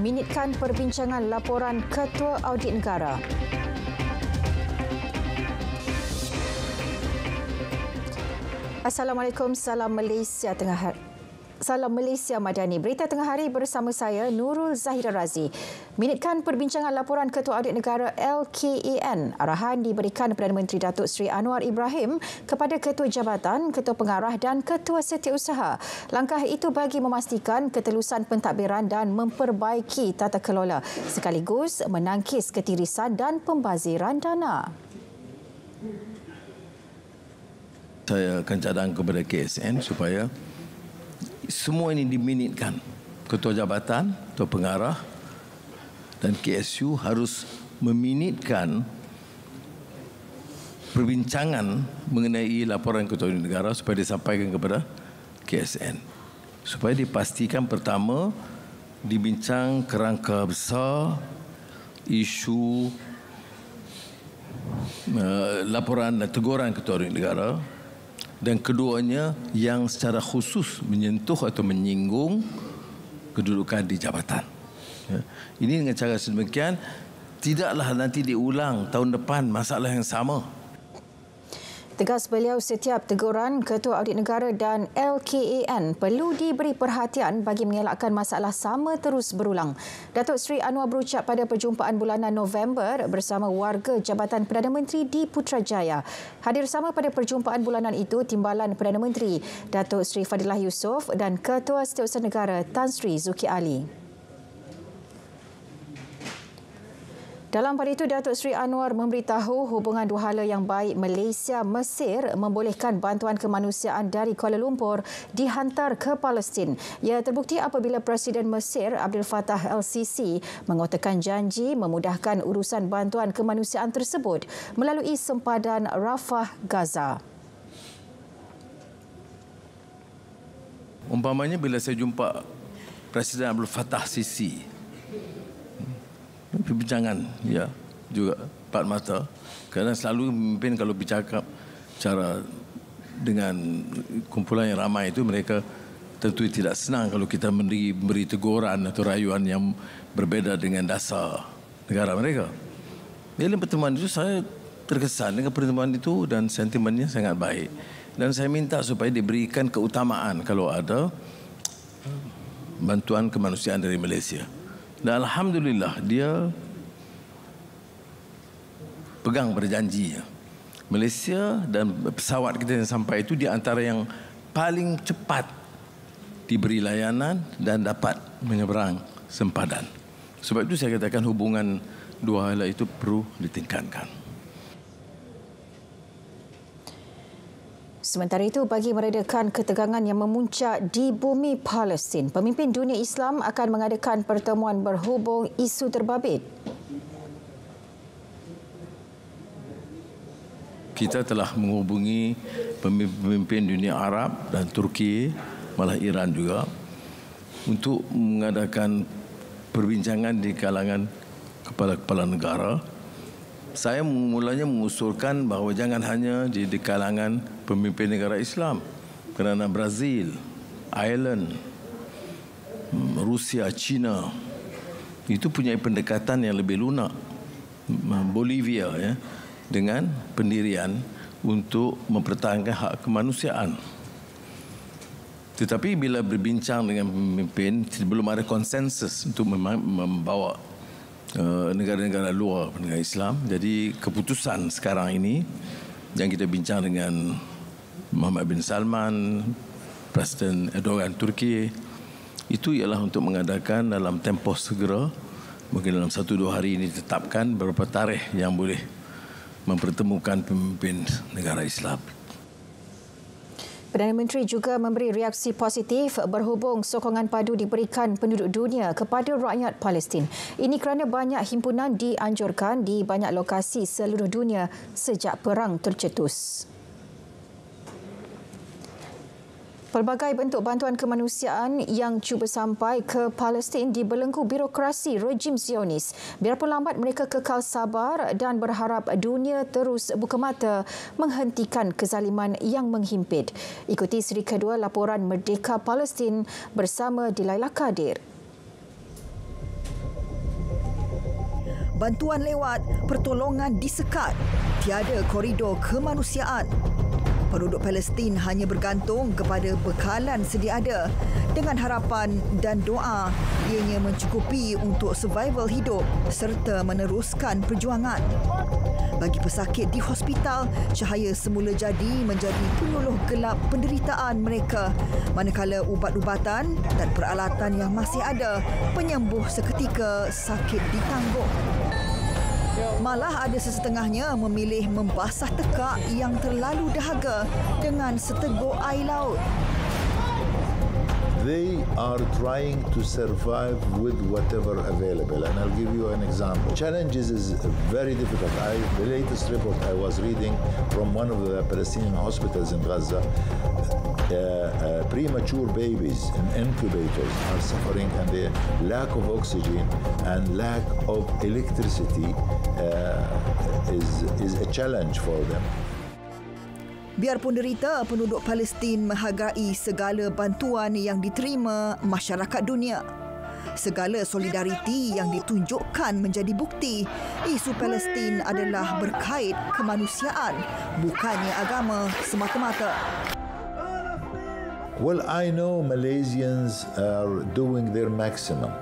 minitkan perbincangan laporan Ketua Audit Negara. Assalamualaikum, salam Malaysia Madani. Berita tengah hari bersama saya Nurul Zahira Razi. Minitkan perbincangan laporan Ketua Audit Negara LKAN. Arahan diberikan Perdana Menteri Datuk Seri Anwar Ibrahim kepada Ketua Jabatan, Ketua Pengarah dan Ketua Setiausaha. Langkah itu bagi memastikan ketelusan pentadbiran dan memperbaiki tata kelola sekaligus menangkis ketirisan dan pembaziran dana. Saya akan cadang kepada KSN supaya semua ini diminitkan. Ketua Jabatan, Ketua Pengarah dan KSU harus meminitkan perbincangan mengenai laporan Ketua Audit Negara supaya disampaikan kepada KSN. Supaya dipastikan pertama dibincang kerangka besar isu laporan dan teguran Ketua Audit Negara. Dan keduanya yang secara khusus menyentuh atau menyinggung kedudukan di jabatan. Ini dengan cara sedemikian, tidaklah nanti diulang tahun depan masalah yang sama. Tegas beliau, setiap teguran Ketua Audit Negara dan LKAN perlu diberi perhatian bagi mengelakkan masalah sama terus berulang. Datuk Seri Anwar berucap pada perjumpaan bulanan November bersama warga Jabatan Perdana Menteri di Putrajaya. Hadir sama pada perjumpaan bulanan itu Timbalan Perdana Menteri Datuk Seri Fadilah Yusof dan Ketua Setiausaha Negara Tan Sri Zulkifli Ali. Dalam pada itu, Datuk Seri Anwar memberitahu hubungan dua hala yang baik Malaysia-Mesir membolehkan bantuan kemanusiaan dari Kuala Lumpur dihantar ke Palestin. Ia terbukti apabila Presiden Mesir Abdul Fattah El-Sisi mengotakan janji memudahkan urusan bantuan kemanusiaan tersebut melalui sempadan Rafah, Gaza. Umpamanya bila saya jumpa Presiden Abdul Fattah Sisi, perbincangan ya juga empat mata, kerana selalu memimpin kalau bercakap cara dengan kumpulan yang ramai itu, mereka tentu tidak senang kalau kita memberi teguran atau rayuan yang berbeza dengan dasar negara mereka. Dalam pertemuan itu saya terkesan dengan pertemuan itu dan sentimennya sangat baik, dan saya minta supaya diberikan keutamaan kalau ada bantuan kemanusiaan dari Malaysia. Dan alhamdulillah dia pegang berjanji. Malaysia dan pesawat kita yang sampai itu di antara yang paling cepat diberi layanan dan dapat menyeberang sempadan. Sebab itu saya katakan hubungan dua hala itu perlu ditingkatkan. Sementara itu, bagi meredakan ketegangan yang memuncak di bumi Palestin, pemimpin dunia Islam akan mengadakan pertemuan berhubung isu terbabit. Kita telah menghubungi pemimpin dunia Arab dan Turki, malah Iran juga, untuk mengadakan perbincangan di kalangan kepala-kepala negara. Saya mulanya mengusulkan bahawa jangan hanya di kalangan pemimpin negara Islam, kerana Brazil, Ireland, Rusia, China itu punya pendekatan yang lebih lunak. Bolivia ya, dengan pendirian untuk mempertahankan hak kemanusiaan. Tetapi bila berbincang dengan pemimpin, belum ada konsensus untuk membawa negara-negara luar negara Islam. Jadi keputusan sekarang ini yang kita bincang dengan Muhammad bin Salman, Presiden Erdogan Turki, itu ialah untuk mengadakan dalam tempoh segera, mungkin dalam 1-2 hari ini tetapkan beberapa tarikh yang boleh mempertemukan pemimpin negara Islam. Perdana Menteri juga memberi reaksi positif berhubung sokongan padu diberikan penduduk dunia kepada rakyat Palestin. Ini kerana banyak himpunan dianjurkan di banyak lokasi seluruh dunia sejak perang tercetus. Pelbagai bentuk bantuan kemanusiaan yang cuba sampai ke Palestin dibelenggu birokrasi rejim Zionis. Biarpun lambat, mereka kekal sabar dan berharap dunia terus buka mata menghentikan kezaliman yang menghimpit. Ikuti seri kedua laporan Merdeka Palestin bersama Dilaila Kadir. bantuan lewat, pertolongan disekat. Tiada koridor kemanusiaan. Penduduk Palestin hanya bergantung kepada bekalan sedia ada dengan harapan dan doa ianya mencukupi untuk survival hidup serta meneruskan perjuangan. Bagi pesakit di hospital, cahaya semula jadi menjadi penyuluh gelap penderitaan mereka, manakala ubat-ubatan dan peralatan yang masih ada penyembuh seketika sakit ditanggung. Malah ada sesetengahnya memilih membasah tekak yang terlalu dahaga dengan seteguk air laut. They are trying to survive with whatever available. And I'll give you an example. Challenges is very difficult. The latest report I was reading from one of the Palestinian hospitals in Gaza, premature babies in incubators are suffering, and the lack of oxygen and lack of electricity is a challenge for them. Biarpun derita, penduduk Palestin menghargai segala bantuan yang diterima masyarakat dunia. Segala solidariti yang ditunjukkan menjadi bukti isu Palestin adalah berkait kemanusiaan, bukannya agama semata-mata. Well, I know Malaysians are doing their maximum.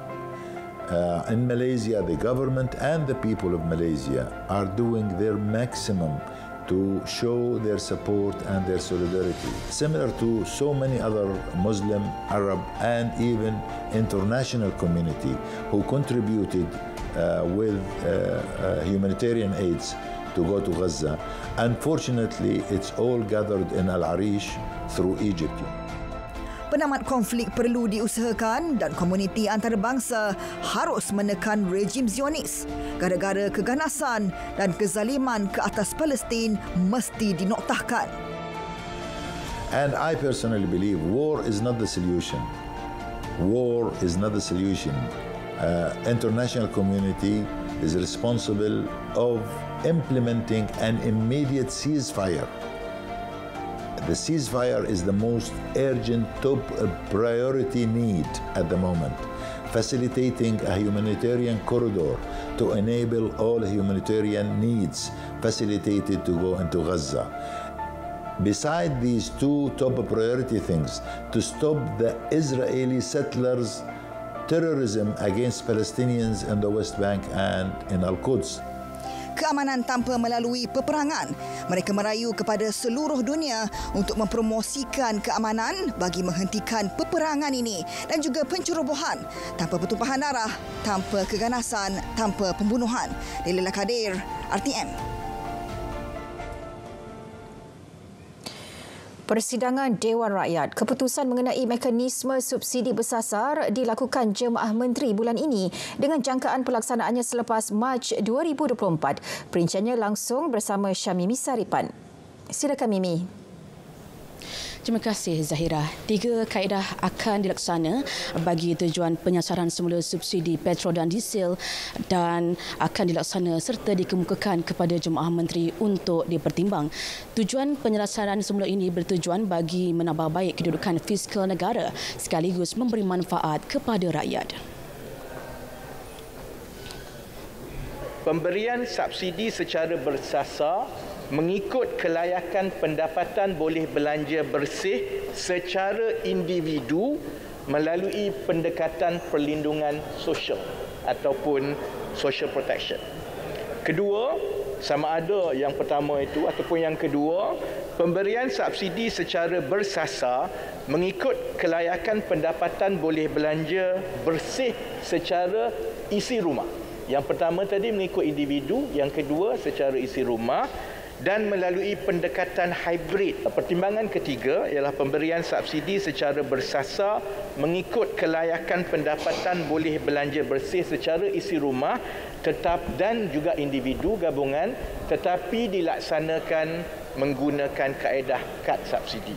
In Malaysia, the government and the people of Malaysia are doing their maximum to show their support and their solidarity. Similar to so many other Muslim, Arab, and even international community who contributed with humanitarian aids to go to Gaza. Unfortunately, it's all gathered in Al Arish through Egypt. Penamat konflik perlu diusahakan dan komuniti antarabangsa harus menekan rejim Zionis. Gara-gara keganasan dan kezaliman ke atas Palestin mesti dinoktahkan. And I personally believe war is not the solution. War is not the solution. International community is responsible of implementing an immediate ceasefire. The ceasefire is the most urgent top priority need at the moment, facilitating a humanitarian corridor to enable all humanitarian needs facilitated to go into Gaza. Beside these two top priority things, to stop the Israeli settlers' terrorism against Palestinians in the West Bank and in Al-Quds. Keamanan tanpa melalui peperangan. Mereka merayu kepada seluruh dunia untuk mempromosikan keamanan bagi menghentikan peperangan ini dan juga pencerobohan tanpa pertumpahan darah, tanpa keganasan, tanpa pembunuhan. Laila Kadir, RTM. Persidangan Dewan Rakyat, keputusan mengenai mekanisme subsidi bersasar dilakukan Jemaah Menteri bulan ini dengan jangkaan pelaksanaannya selepas Mac 2024. Perinciannya langsung bersama Syamimi Saripan. Silakan Mimi. Terima kasih Zahira. 3 kaedah akan dilaksana bagi tujuan penyasaran semula subsidi petrol dan diesel dan akan dilaksana serta dikemukakan kepada Jemaah Menteri untuk dipertimbang. Tujuan penyasaran semula ini bertujuan bagi menambah baik kedudukan fiskal negara sekaligus memberi manfaat kepada rakyat. Pemberian subsidi secara bersasar mengikut kelayakan pendapatan boleh belanja bersih secara individu melalui pendekatan perlindungan sosial ataupun social protection. Kedua, sama ada yang pertama itu ataupun yang kedua, pemberian subsidi secara bersasar mengikut kelayakan pendapatan boleh belanja bersih secara isi rumah. Yang pertama tadi mengikut individu, yang kedua secara isi rumah dan melalui pendekatan hybrid. Pertimbangan ketiga ialah pemberian subsidi secara bersasar mengikut kelayakan pendapatan boleh belanja bersih secara isi rumah tetap dan juga individu gabungan tetapi dilaksanakan menggunakan kaedah kad subsidi.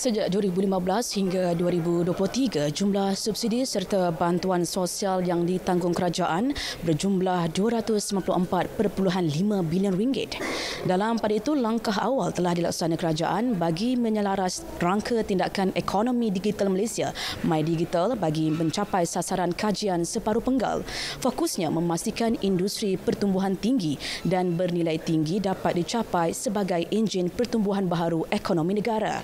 Sejak 2015 hingga 2023, jumlah subsidi serta bantuan sosial yang ditanggung kerajaan berjumlah RM294.5 bilion. Dalam pada itu, langkah awal telah dilaksanakan kerajaan bagi menyelaras rangka tindakan ekonomi digital Malaysia, MyDigital, bagi mencapai sasaran kajian separuh penggal. Fokusnya memastikan industri pertumbuhan tinggi dan bernilai tinggi dapat dicapai sebagai enjin pertumbuhan baharu ekonomi negara.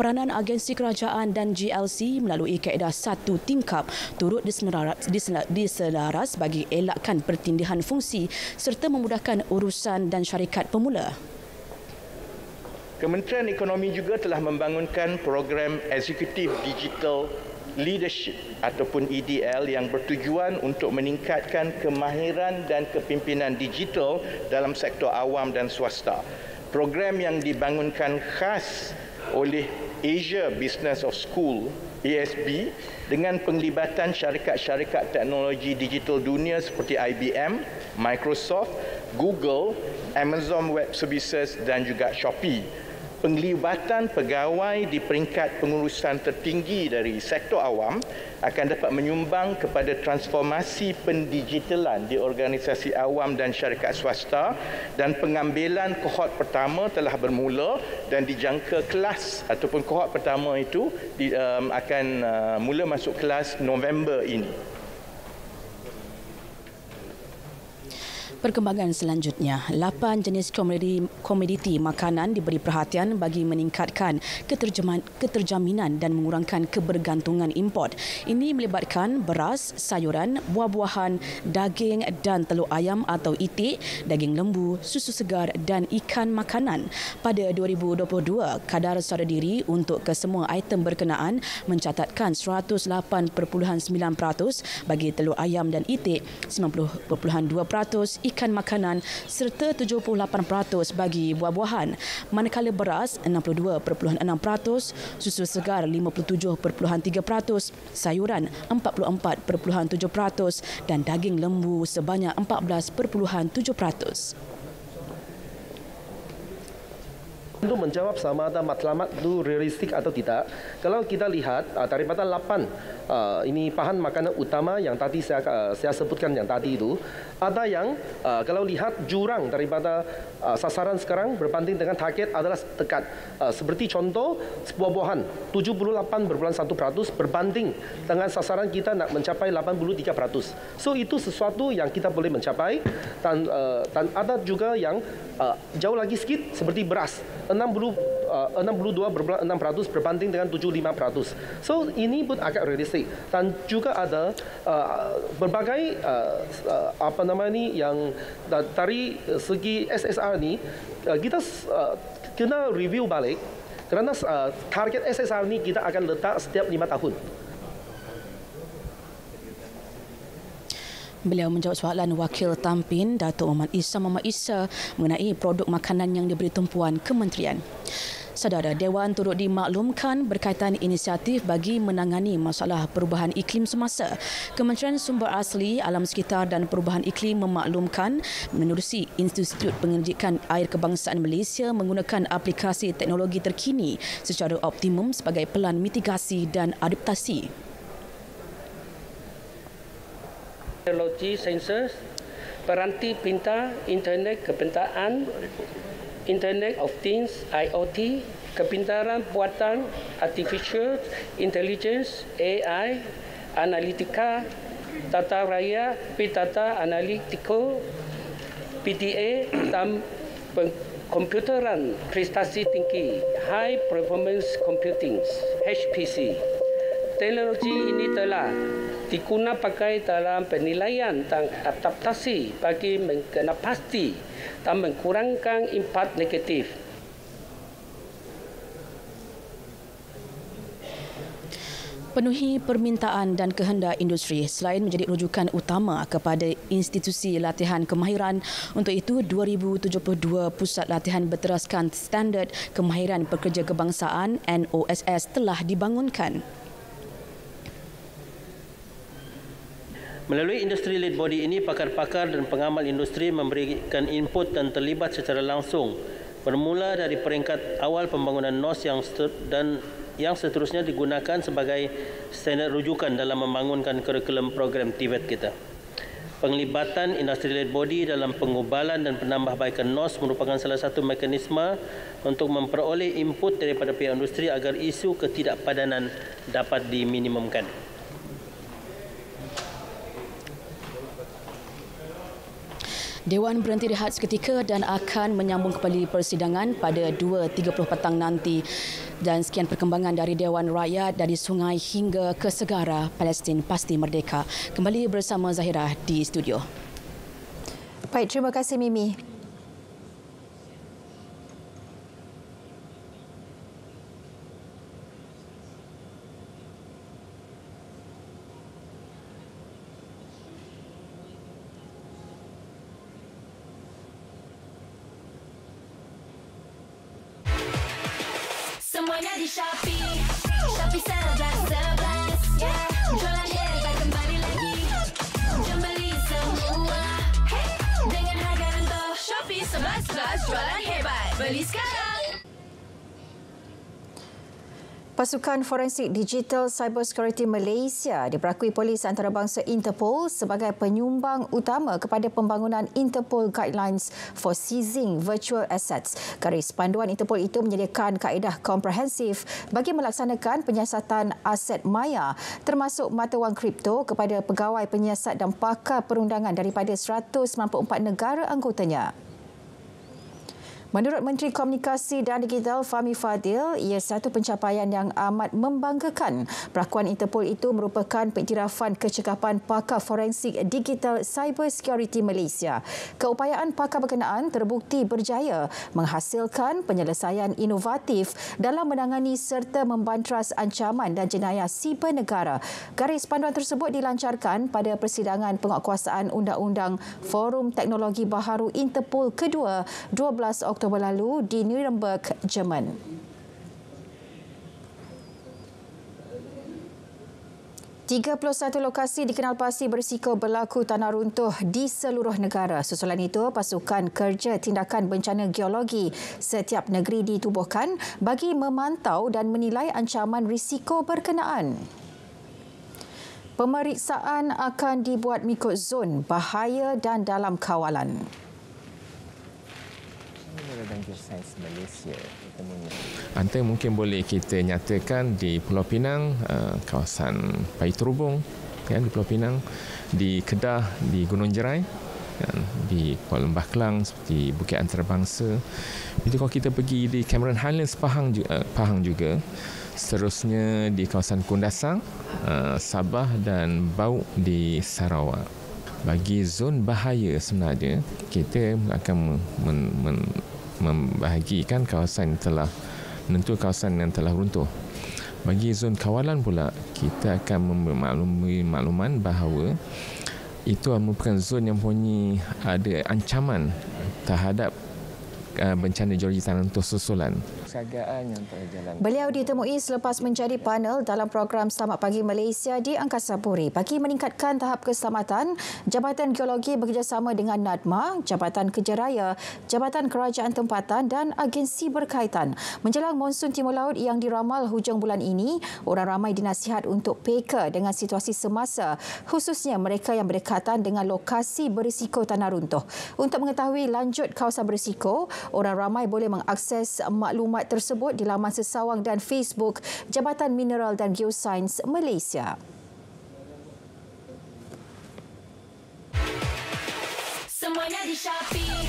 Peranan agensi kerajaan dan GLC melalui kaedah satu tingkap turut diselaras bagi elakkan pertindihan fungsi serta memudahkan urusan dan syarikat pemula. Kementerian Ekonomi juga telah membangunkan program Executive Digital Leadership ataupun EDL yang bertujuan untuk meningkatkan kemahiran dan kepimpinan digital dalam sektor awam dan swasta. Program yang dibangunkan khas oleh Asia Business of School ASB dengan penglibatan syarikat-syarikat teknologi digital dunia seperti IBM, Microsoft, Google, Amazon Web Services dan juga Shopee. Penglibatan pegawai di peringkat pengurusan tertinggi dari sektor awam akan dapat menyumbang kepada transformasi pendigitalan di organisasi awam dan syarikat swasta, dan pengambilan kohort pertama telah bermula dan dijangka kelas ataupun kohort pertama itu akan mula masuk kelas November ini. Perkembangan selanjutnya, 8 jenis komoditi makanan diberi perhatian bagi meningkatkan keterjaminan dan mengurangkan kebergantungan import. Ini melibatkan beras, sayuran, buah-buahan, daging dan telur ayam atau itik, daging lembu, susu segar dan ikan makanan. Pada 2022, kadar sara diri untuk kesemua item berkenaan mencatatkan 108.9% bagi telur ayam dan itik, 90.2% ikan makanan serta 78% bagi buah-buahan. Manakala beras 62.6%, susu segar 57.3%, sayuran 44.7% dan daging lembu sebanyak 14.7%. Untuk menjawab sama ada matlamat itu realistik atau tidak, kalau kita lihat daripada 8 ini bahan makanan utama yang tadi saya sebutkan yang tadi itu, ada yang kalau lihat jurang daripada sasaran sekarang berbanding dengan target adalah dekat. Seperti contoh buah-buahan 78.1% berbanding dengan sasaran kita nak mencapai 83%. So itu sesuatu yang kita boleh mencapai, dan ada juga yang jauh lagi sikit seperti beras 62.6% berbanding dengan 75%. So ini pun agak realistik, dan juga ada berbagai yang dari segi SSR ni kita kena review balik, kerana target SSR ni kita akan letak setiap 5 tahun. Beliau menjawab soalan Wakil Tampin Datuk Muhammad Isa mengenai produk makanan yang diberi tumpuan kementerian. Saudara, Dewan turut dimaklumkan berkaitan inisiatif bagi menangani masalah perubahan iklim semasa. Kementerian Sumber Asli, Alam Sekitar dan Perubahan Iklim memaklumkan menerusi Institut Penyelidikan Air Kebangsaan Malaysia menggunakan aplikasi teknologi terkini secara optimum sebagai pelan mitigasi dan adaptasi. Teknologi sensor, peranti pintar, internet kepintaran, Internet of Things (IoT), kepintaran buatan, Artificial Intelligence (AI), analitika, tata raya, pitata analitiko, PTA dan komputeran prestasi tinggi (High Performance Computing (HPC). Teknologi ini telah digunakan pakai dalam penilaian dan adaptasi bagi mengenapasti dan mengurangkan impak negatif. Penuhi permintaan dan kehendak industri selain menjadi rujukan utama kepada institusi latihan kemahiran. Untuk itu, 2072 pusat latihan berteraskan standard kemahiran pekerja kebangsaan NOSS telah dibangunkan. Melalui industri lead body ini, pakar-pakar dan pengamal industri memberikan input dan terlibat secara langsung bermula dari peringkat awal pembangunan NOS yang seterusnya digunakan sebagai standard rujukan dalam membangunkan kurikulum program TVET kita. Penglibatan industri-led body dalam pengubalan dan penambahbaikan NOS merupakan salah satu mekanisme untuk memperoleh input daripada pihak industri agar isu ketidakpadanan dapat diminimumkan. Dewan berhenti rehat seketika dan akan menyambung kembali persidangan pada 2.30 petang nanti. Dan sekian perkembangan dari Dewan Rakyat dari Sungai hingga ke Segara, Palestin pasti merdeka. Kembali bersama Zahira di studio. Baik, terima kasih Mimi. Semuanya di Shopee, Shopee 11.11, yeah. Jualan hebat kembali lagi, jom beli semua, hey. Dengan harga rendah. Shopee 11.11, jualan hebat, beli sekarang. Pasukan Forensik Digital Cybersecurity Malaysia diperakui Polis Antarabangsa Interpol sebagai penyumbang utama kepada pembangunan Interpol Guidelines for Seizing Virtual Assets. Garis panduan Interpol itu menyediakan kaedah komprehensif bagi melaksanakan penyiasatan aset maya termasuk mata wang kripto kepada pegawai penyiasat dan pakar perundangan daripada 194 negara anggotanya. Menurut Menteri Komunikasi dan Digital Fahmi Fadil, ia satu pencapaian yang amat membanggakan. Perakuan Interpol itu merupakan pengiktirafan kecekapan pakar forensik digital cyber security Malaysia. Keupayaan pakar berkenaan terbukti berjaya menghasilkan penyelesaian inovatif dalam menangani serta membantras ancaman dan jenayah siber negara. Garis panduan tersebut dilancarkan pada persidangan penguatkuasaan Undang-Undang Forum Teknologi Baharu Interpol kedua 12 Oktober lalu di Nuremberg, Jerman. Tiga 31 lokasi dikenal pasti berisiko berlaku tanah runtuh di seluruh negara. Susulan itu, pasukan kerja tindakan bencana geologi setiap negeri ditubuhkan bagi memantau dan menilai ancaman risiko berkenaan. Pemeriksaan akan dibuat mengikut zon bahaya dan dalam kawalan. Dan Geoscience Malaysia antara mungkin boleh kita nyatakan di Pulau Pinang, kawasan Pai Terubung, kan, di Pulau Pinang, di Kedah, di Gunung Jerai, kan, di Kuala Lembah Kelang seperti Bukit Antarabangsa. Jadi kalau kita pergi di Cameron Highlands Pahang juga, seterusnya di kawasan Kundasang, Sabah dan Bau di Sarawak. Bagi zon bahaya sebenarnya kita akan membahagikan kawasan yang telah menentu kawasan yang telah runtuh. Bagi zon kawalan pula, kita akan memberi makluman bahawa itu merupakan zon yang mempunyai ada ancaman terhadap bencana geologi tanah runtuh susulan. Beliau ditemui selepas menjadi panel dalam program Selamat Pagi Malaysia di Angkasa Puri bagi meningkatkan tahap keselamatan. Jabatan Geologi bekerjasama dengan NADMA, Jabatan Kerja Raya, Jabatan Kerajaan Tempatan dan agensi berkaitan. Menjelang monsun Timur Laut yang diramal hujung bulan ini, orang ramai dinasihat untuk peka dengan situasi semasa, khususnya mereka yang berdekatan dengan lokasi berisiko tanah runtuh. Untuk mengetahui lanjut kawasan berisiko, orang ramai boleh mengakses maklumat tersebut di laman sesawang dan Facebook Jabatan Mineral dan Geoscience Malaysia. Semuanya di Shopee,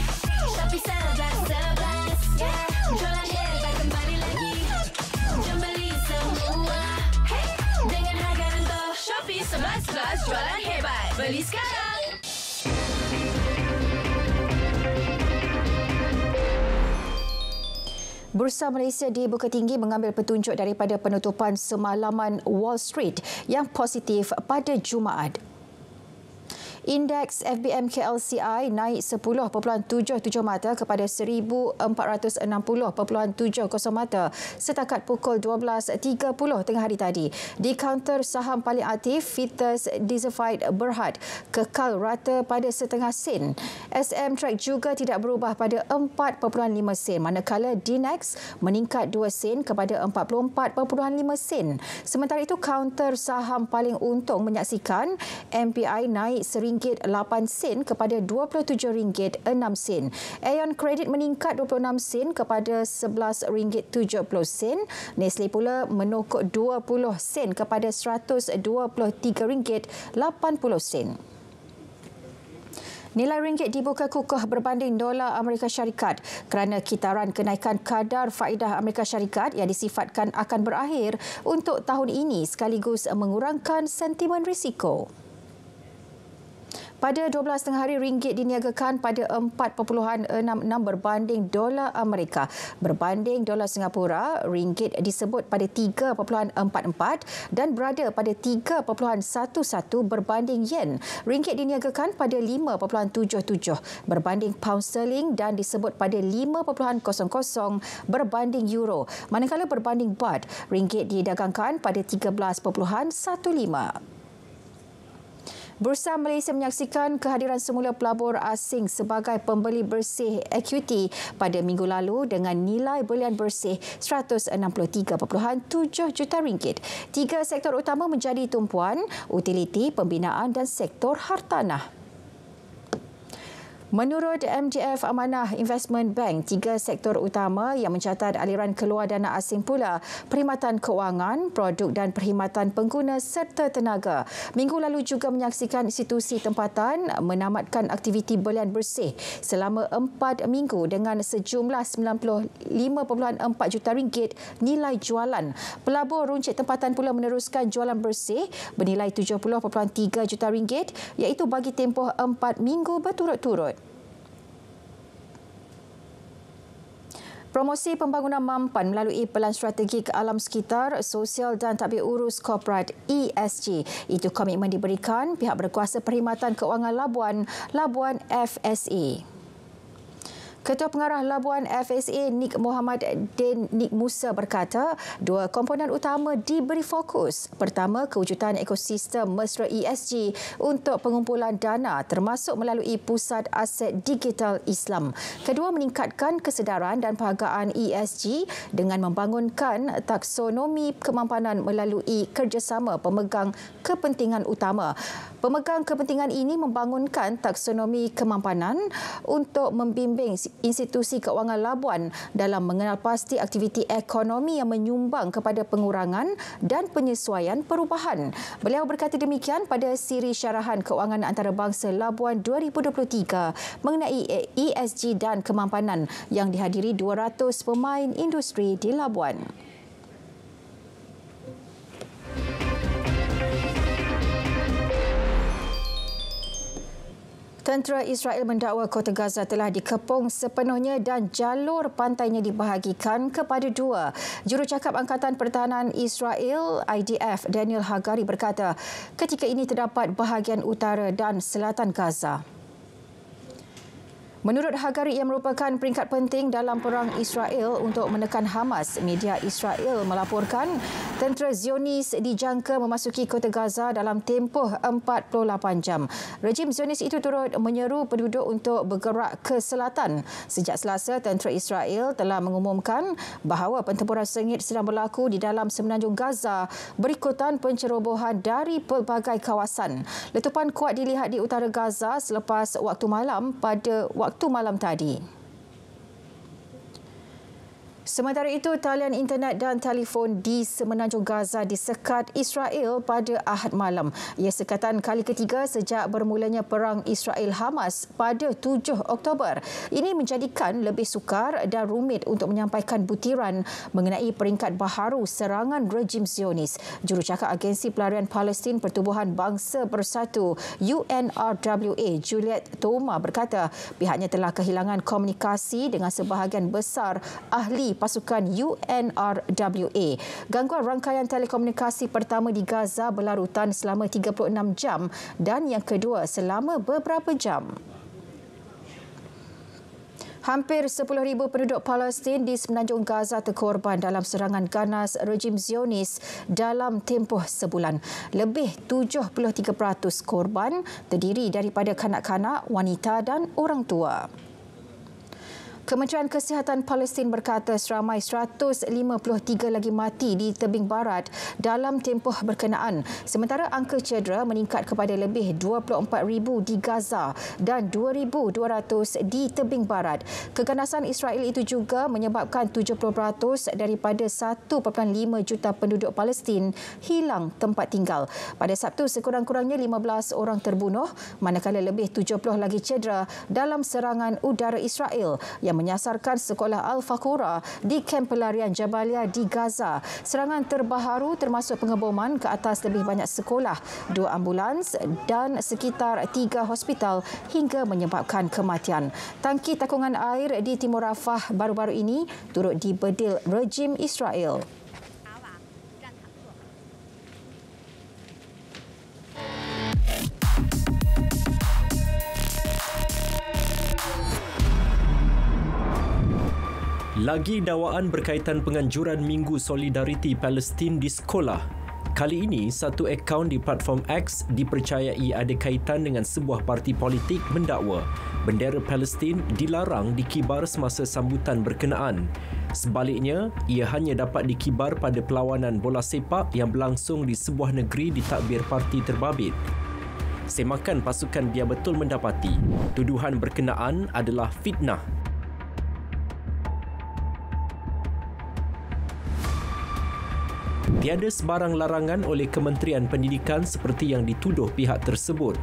Shopee 11.11, yeah. Jualan hebat kembali lagi, jom beli semua, hey. Dengan harga rendah. Shopee 11.11, jualan hebat, beli sekarang. Bursa Malaysia di Bukit Tinggi mengambil petunjuk daripada penutupan semalaman Wall Street yang positif pada Jumaat. Indeks FBM KLCI naik 10.77 mata kepada 1,460.70 mata setakat pukul 12.30 tengah hari tadi. Di kaunter saham paling aktif, Vitas Diversified Berhad kekal rata pada setengah sen. SM Track juga tidak berubah pada 4.5 sen, manakala DNAX meningkat 2 sen kepada 44.5 sen. Sementara itu, kaunter saham paling untung menyaksikan MPI naik RM1.08 kepada RM27.06. Aeon Credit meningkat 26 sen kepada RM11.70. Nestle pula menokok 20 sen kepada RM123.80. Nilai ringgit dibuka kukuh berbanding dolar Amerika Syarikat kerana kitaran kenaikan kadar faedah Amerika Syarikat yang disifatkan akan berakhir untuk tahun ini sekaligus mengurangkan sentimen risiko. Pada 12 tengah hari, ringgit diniagakan pada 4.66 berbanding dolar Amerika. Berbanding dolar Singapura, ringgit disebut pada 3.44 dan berada pada 3.11 berbanding yen. Ringgit diniagakan pada 5.77 berbanding pound sterling dan disebut pada 5.00 berbanding euro. Manakala berbanding baht, ringgit didagangkan pada 13.15. Bursa Malaysia menyaksikan kehadiran semula pelabur asing sebagai pembeli bersih equity pada minggu lalu dengan nilai belian bersih RM163.7 juta. Tiga sektor utama menjadi tumpuan: utiliti, pembinaan dan sektor hartanah. Menurut MGF Amanah Investment Bank, tiga sektor utama yang mencatat aliran keluar dana asing pula perkhidmatan kewangan, produk dan perkhidmatan pengguna serta tenaga. Minggu lalu juga menyaksikan institusi tempatan menamatkan aktiviti belian bersih selama 4 minggu dengan sejumlah RM95.4 juta nilai jualan. Pelabur runcit tempatan pula meneruskan jualan bersih bernilai RM70.3 juta iaitu bagi tempoh 4 minggu berturut-turut. Promosi pembangunan mampan melalui Pelan Strategik Alam Sekitar, Sosial dan Tadbir Urus Korporat ESG. Itu komitmen diberikan pihak berkuasa perkhidmatan kewangan Labuan FSA. Ketua Pengarah Labuan FSA Nik Muhammad Din Nik Musa berkata, dua komponen utama diberi fokus. Pertama, kewujudan ekosistem mesra ESG untuk pengumpulan dana termasuk melalui Pusat Aset Digital Islam. Kedua, meningkatkan kesedaran dan penghargaan ESG dengan membangunkan taksonomi kemampanan melalui kerjasama pemegang kepentingan utama. Pemegang kepentingan ini membangunkan taksonomi kemampanan untuk membimbing institusi keuangan Labuan dalam mengenal pasti aktiviti ekonomi yang menyumbang kepada pengurangan dan penyesuaian perubahan. Beliau berkata demikian pada siri syarahan keuangan antarabangsa Labuan 2023 mengenai ESG dan kemampanan yang dihadiri 200 pemain industri di Labuan. Tentera Israel mendakwa kota Gaza telah dikepung sepenuhnya dan jalur pantainya dibahagikan kepada dua. Jurucakap Angkatan Pertahanan Israel IDF Daniel Hagari berkata, ketika ini terdapat bahagian utara dan selatan Gaza. Menurut Hagari, ia merupakan peringkat penting dalam perang Israel untuk menekan Hamas. Media Israel melaporkan tentera Zionis dijangka memasuki kota Gaza dalam tempoh 48 jam. Rejim Zionis itu turut menyeru penduduk untuk bergerak ke selatan. Sejak Selasa, tentera Israel telah mengumumkan bahawa pertempuran sengit sedang berlaku di dalam semenanjung Gaza berikutan pencerobohan dari pelbagai kawasan. Letupan kuat dilihat di utara Gaza selepas waktu malam tadi. Sementara itu, talian internet dan telefon di semenanjung Gaza disekat Israel pada Ahad malam. Ia sekatan kali ketiga sejak bermulanya perang Israel-Hamas pada 7 Oktober. Ini menjadikan lebih sukar dan rumit untuk menyampaikan butiran mengenai peringkat baharu serangan rejim Zionis. Jurucakap Agensi Pelarian Palestin Pertubuhan Bangsa Bersatu UNRWA Juliet Touma berkata pihaknya telah kehilangan komunikasi dengan sebahagian besar ahli pasukan UNRWA. Gangguan rangkaian telekomunikasi pertama di Gaza berlarutan selama 36 jam dan yang kedua selama beberapa jam. Hampir 10,000 penduduk Palestin di semenanjung Gaza terkorban dalam serangan ganas rejim Zionis dalam tempoh sebulan. Lebih 73% korban terdiri daripada kanak-kanak, wanita dan orang tua. Kementerian Kesihatan Palestin berkata seramai 153 lagi mati di tebing barat dalam tempoh berkenaan, sementara angka cedera meningkat kepada lebih 24,000 di Gaza dan 2,200 di tebing barat. Keganasan Israel itu juga menyebabkan 70% daripada 1.5 juta penduduk Palestin hilang tempat tinggal. Pada Sabtu, sekurang-kurangnya 15 orang terbunuh, manakala lebih 70 lagi cedera dalam serangan udara Israel yang menyasarkan sekolah Al-Faqura di kamp pelarian Jabalia di Gaza. Serangan terbaharu termasuk pengeboman ke atas lebih banyak sekolah, 2 ambulans dan sekitar 3 hospital hingga menyebabkan kematian. Tangki takungan air di Timur Rafah baru-baru ini turut dibedil rejim Israel. Lagi dakwaan berkaitan penganjuran Minggu Solidariti Palestin di sekolah. Kali ini, satu akaun di platform X dipercayai ada kaitan dengan sebuah parti politik mendakwa bendera Palestin dilarang dikibar semasa sambutan berkenaan. Sebaliknya, ia hanya dapat dikibar pada perlawanan bola sepak yang berlangsung di sebuah negeri ditadbir parti terbabit. Semakan pasukan Biar Betul mendapati tuduhan berkenaan adalah fitnah. Tiada sebarang larangan oleh Kementerian Pendidikan seperti yang dituduh pihak tersebut.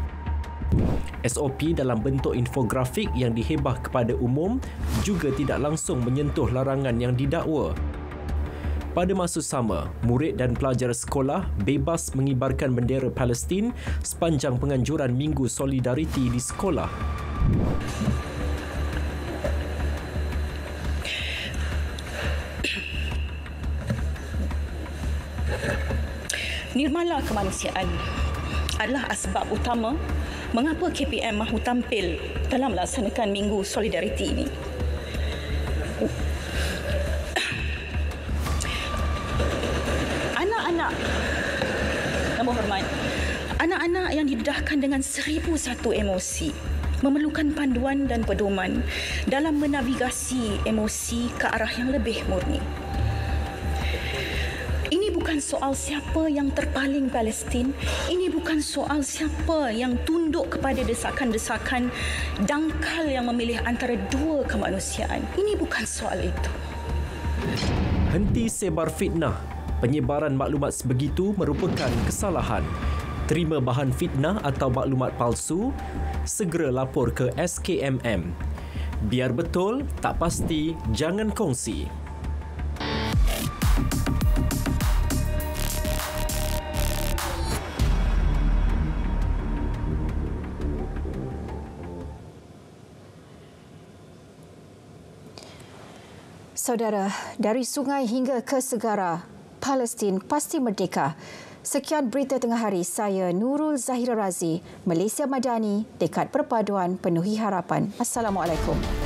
SOP dalam bentuk infografik yang dihebah kepada umum juga tidak langsung menyentuh larangan yang didakwa. Pada masa sama, murid dan pelajar sekolah bebas mengibarkan bendera Palestin sepanjang penganjuran Minggu Solidariti di sekolah. Nirmala kemanusiaan adalah asbab utama mengapa KPM mahu tampil dalam melaksanakan Minggu Solidariti ini. Anak-anak, yang berhormat, anak-anak yang didedahkan dengan 1001 emosi memerlukan panduan dan pedoman dalam menavigasi emosi ke arah yang lebih murni. Ini bukan soal siapa yang terpaling Palestin. Ini bukan soal siapa yang tunduk kepada desakan-desakan dangkal yang memilih antara dua kemanusiaan. Ini bukan soal itu. Henti sebar fitnah. Penyebaran maklumat sebegitu merupakan kesalahan. Terima bahan fitnah atau maklumat palsu, segera lapor ke SKMM. Biar betul, tak pasti, jangan kongsi. Saudara, dari sungai hingga ke segara, Palestin pasti merdeka. Sekian berita tengah hari, saya Nurul Zahira Razi, Malaysia Madani, Dekat Perpaduan Penuhi Harapan. Assalamualaikum.